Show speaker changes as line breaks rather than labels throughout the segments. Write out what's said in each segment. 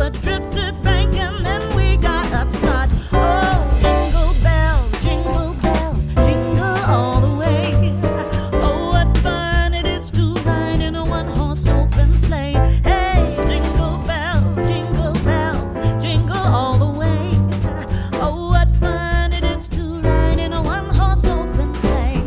a drifted bank and then we got upside. Oh, jingle bells, jingle all the way. Oh, what fun it is to ride in a one-horse open sleigh. Hey, jingle bells, jingle all the way. Oh, what fun it is to ride in a one-horse open sleigh.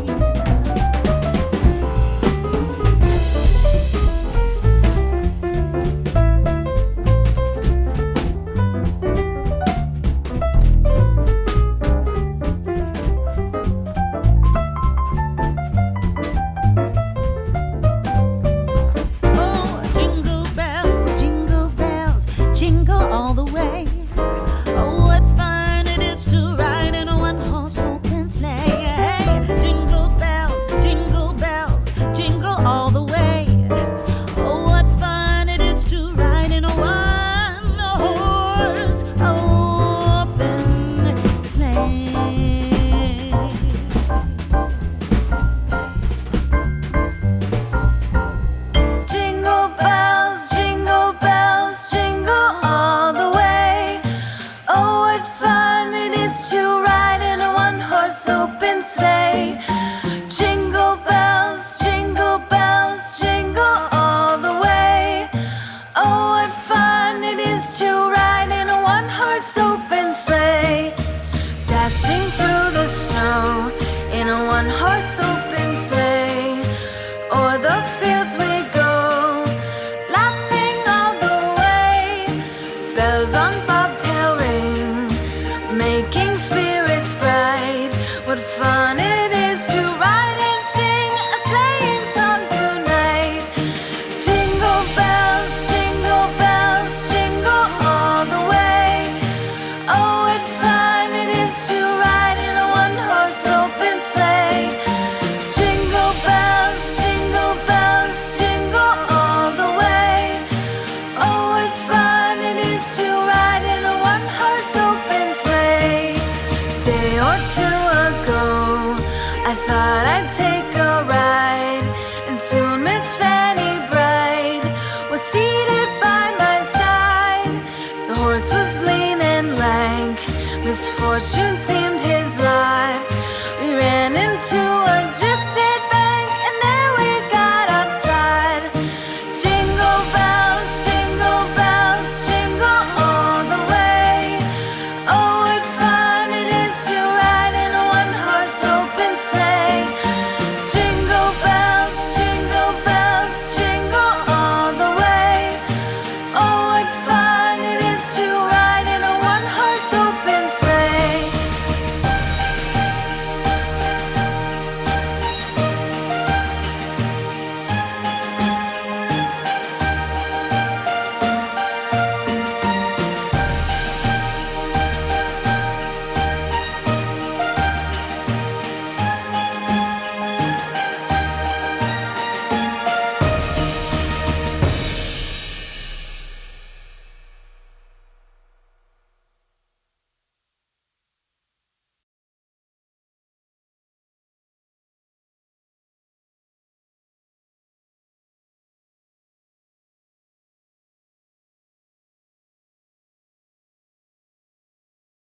Oh, jingle bells, jingle all the way. Oh, what fun it is to ride in a one-horse open sleigh. Hey, jingle bells, jingle all the way. Oh, what fun it is to ride in a one-horse open sleigh.
Jingle bells, jingle all the way. Oh, what fun it is to ride in a one-horse open sleigh. Jingle bells, jingle all the way. Oh, what fun it is to ride in a one-horse open sleigh. Dashing through the snow in a one-horse open sleigh. O'er the fields we go, laughing all the way. Bells on bobtail ring, making spirits bright. What fun it is to ride and sing a sleighing song tonight. Jingle bells, jingle all the way. Oh, what fun it is to ride in a one-horse open sleigh. Jingle bells, jingle all the way. Oh, what fun it is to ride in a one-horse open sleigh. Day or two ago, I thought I'd take a ride, and soon Miss Fanny Bright was seated by my side. The horse was lean and lank, misfortune seemed